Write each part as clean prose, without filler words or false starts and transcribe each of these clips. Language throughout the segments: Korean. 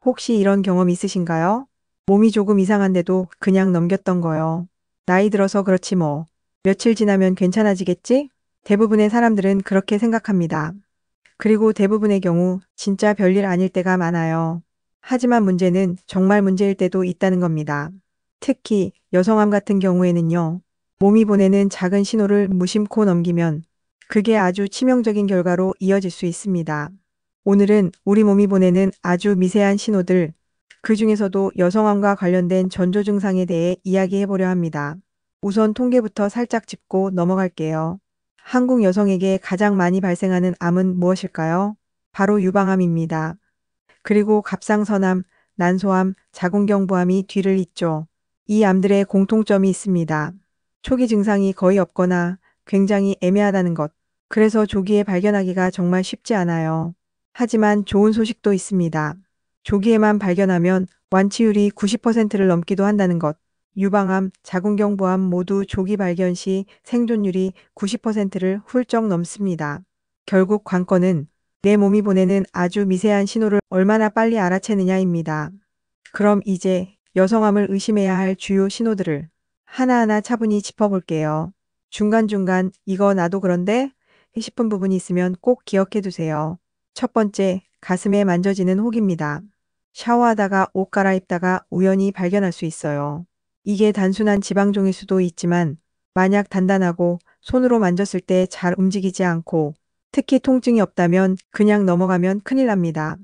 혹시 이런 경험 있으신가요? 몸이 조금 이상한데도 그냥 넘겼던 거요. 나이 들어서 그렇지 뭐. 며칠 지나면 괜찮아지겠지? 대부분의 사람들은 그렇게 생각합니다. 그리고 대부분의 경우 진짜 별일 아닐 때가 많아요. 하지만 문제는 정말 문제일 때도 있다는 겁니다. 특히 여성암 같은 경우에는요. 몸이 보내는 작은 신호를 무심코 넘기면 그게 아주 치명적인 결과로 이어질 수 있습니다. 오늘은 우리 몸이 보내는 아주 미세한 신호들, 그 중에서도 여성암과 관련된 전조 증상에 대해 이야기해 보려 합니다. 우선 통계부터 살짝 짚고 넘어갈게요. 한국 여성에게 가장 많이 발생하는 암은 무엇일까요? 바로 유방암입니다. 그리고 갑상선암, 난소암, 자궁경부암이 뒤를 잇죠. 이 암들의 공통점이 있습니다. 초기 증상이 거의 없거나 굉장히 애매하다는 것. 그래서 조기에 발견하기가 정말 쉽지 않아요. 하지만 좋은 소식도 있습니다. 조기에만 발견하면 완치율이 90%를 넘기도 한다는 것. 유방암, 자궁경부암 모두 조기 발견 시 생존율이 90%를 훌쩍 넘습니다. 결국 관건은 내 몸이 보내는 아주 미세한 신호를 얼마나 빨리 알아채느냐입니다. 그럼 이제 여성암을 의심해야 할 주요 신호들을 하나하나 차분히 짚어볼게요. 중간중간 이거 나도 그런데 싶은 부분이 있으면 꼭 기억해 두세요. 첫 번째, 가슴에 만져지는 혹입니다. 샤워하다가 옷 갈아입다가 우연히 발견할 수 있어요. 이게 단순한 지방종일 수도 있지만 만약 단단하고 손으로 만졌을 때 잘 움직이지 않고 특히 통증이 없다면 그냥 넘어가면 큰일 납니다.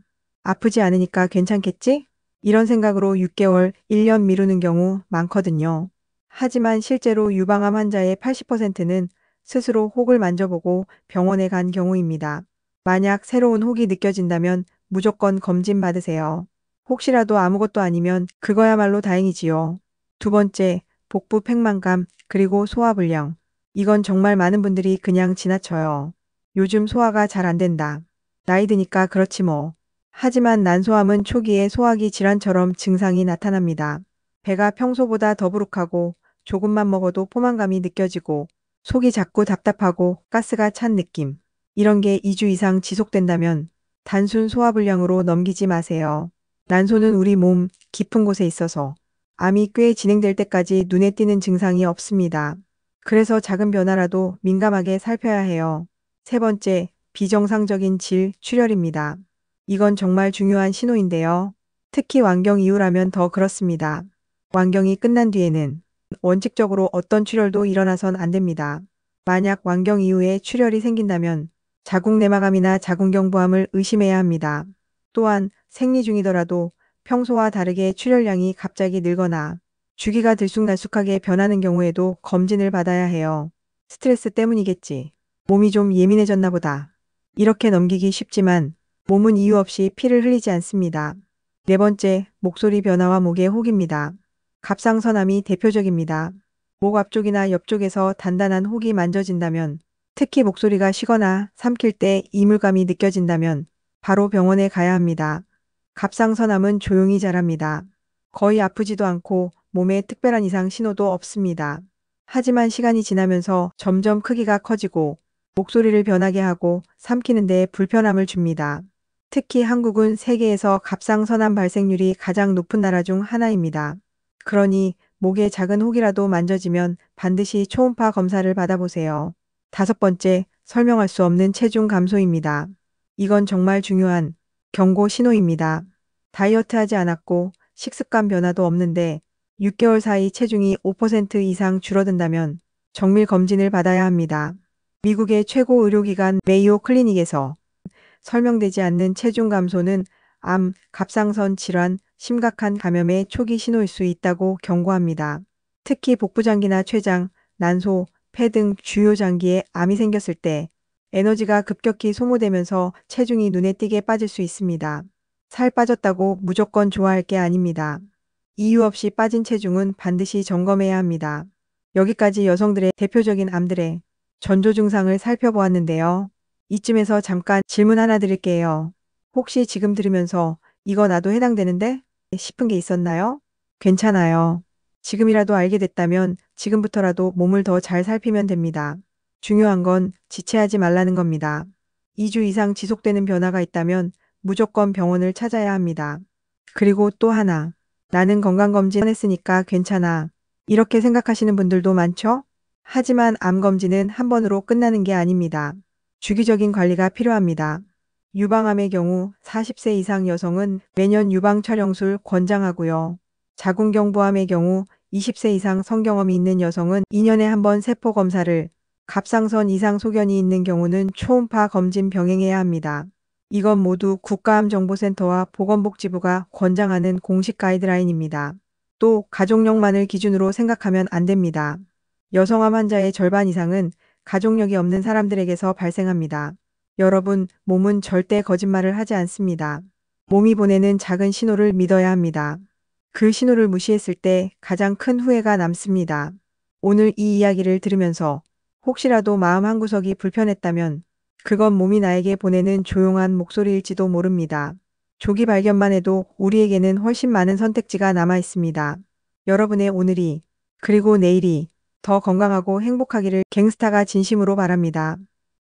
아프지 않으니까 괜찮겠지? 이런 생각으로 6개월, 1년 미루는 경우 많거든요. 하지만 실제로 유방암 환자의 80%는 스스로 혹을 만져보고 병원에 간 경우입니다. 만약 새로운 혹이 느껴진다면 무조건 검진 받으세요. 혹시라도 아무것도 아니면 그거야말로 다행이지요. 두 번째, 복부 팽만감, 그리고 소화불량. 이건 정말 많은 분들이 그냥 지나쳐요. 요즘 소화가 잘 안 된다. 나이 드니까 그렇지 뭐. 하지만 난소암은 초기에 소화기 질환처럼 증상이 나타납니다. 배가 평소보다 더부룩하고 조금만 먹어도 포만감이 느껴지고 속이 자꾸 답답하고 가스가 찬 느낌. 이런 게 2주 이상 지속된다면 단순 소화불량으로 넘기지 마세요. 난소는 우리 몸 깊은 곳에 있어서 암이 꽤 진행될 때까지 눈에 띄는 증상이 없습니다. 그래서 작은 변화라도 민감하게 살펴야 해요. 세 번째, 비정상적인 질, 출혈입니다. 이건 정말 중요한 신호인데요. 특히 완경 이후라면 더 그렇습니다. 완경이 끝난 뒤에는 원칙적으로 어떤 출혈도 일어나선 안 됩니다. 만약 완경 이후에 출혈이 생긴다면 자궁내막암이나 자궁경부암을 의심해야 합니다. 또한 생리 중이더라도 평소와 다르게 출혈량이 갑자기 늘거나 주기가 들쑥날쑥하게 변하는 경우에도 검진을 받아야 해요. 스트레스 때문이겠지. 몸이 좀 예민해졌나 보다. 이렇게 넘기기 쉽지만 몸은 이유 없이 피를 흘리지 않습니다. 네 번째, 목소리 변화와 목의 혹입니다. 갑상선암이 대표적입니다. 목 앞쪽이나 옆쪽에서 단단한 혹이 만져진다면, 특히 목소리가 쉬거나 삼킬 때 이물감이 느껴진다면 바로 병원에 가야 합니다. 갑상선암은 조용히 자랍니다. 거의 아프지도 않고 몸에 특별한 이상 신호도 없습니다. 하지만 시간이 지나면서 점점 크기가 커지고 목소리를 변하게 하고 삼키는 데 불편함을 줍니다. 특히 한국은 세계에서 갑상선암 발생률이 가장 높은 나라 중 하나입니다. 그러니 목에 작은 혹이라도 만져지면 반드시 초음파 검사를 받아보세요. 다섯 번째, 설명할 수 없는 체중 감소입니다. 이건 정말 중요한 경고 신호입니다. 다이어트 하지 않았고 식습관 변화도 없는데 6개월 사이 체중이 5% 이상 줄어든다면 정밀 검진을 받아야 합니다. 미국의 최고 의료기관 메이오 클리닉에서 설명되지 않는 체중 감소는 암, 갑상선 질환, 심각한 감염의 초기 신호일 수 있다고 경고합니다. 특히 복부장기나 췌장, 난소, 폐 등 주요 장기에 암이 생겼을 때 에너지가 급격히 소모되면서 체중이 눈에 띄게 빠질 수 있습니다. 살 빠졌다고 무조건 좋아할 게 아닙니다. 이유 없이 빠진 체중은 반드시 점검해야 합니다. 여기까지 여성들의 대표적인 암들의 전조 증상을 살펴보았는데요. 이쯤에서 잠깐 질문 하나 드릴게요. 혹시 지금 들으면서 이거 나도 해당되는데? 싶은 게 있었나요? 괜찮아요. 지금이라도 알게 됐다면 지금부터라도 몸을 더 잘 살피면 됩니다. 중요한 건 지체하지 말라는 겁니다. 2주 이상 지속되는 변화가 있다면 무조건 병원을 찾아야 합니다. 그리고 또 하나. 나는 건강검진 했으니까 괜찮아. 이렇게 생각하시는 분들도 많죠? 하지만 암검진은 한 번으로 끝나는 게 아닙니다. 주기적인 관리가 필요합니다. 유방암의 경우 40세 이상 여성은 매년 유방 촬영술 권장하고요. 자궁경부암의 경우 20세 이상 성경험이 있는 여성은 2년에 한 번 세포 검사를, 갑상선 이상 소견이 있는 경우는 초음파 검진 병행해야 합니다. 이건 모두 국가암정보센터와 보건복지부가 권장하는 공식 가이드라인입니다. 또 가족력만을 기준으로 생각하면 안 됩니다. 여성암 환자의 절반 이상은 가족력이 없는 사람들에게서 발생합니다. 여러분, 몸은 절대 거짓말을 하지 않습니다. 몸이 보내는 작은 신호를 믿어야 합니다. 그 신호를 무시했을 때 가장 큰 후회가 남습니다. 오늘 이 이야기를 들으면서 혹시라도 마음 한구석이 불편했다면 그건 몸이 나에게 보내는 조용한 목소리일지도 모릅니다. 조기 발견만 해도 우리에게는 훨씬 많은 선택지가 남아 있습니다. 여러분의 오늘이, 그리고 내일이 더 건강하고 행복하기를 갱스타가 진심으로 바랍니다.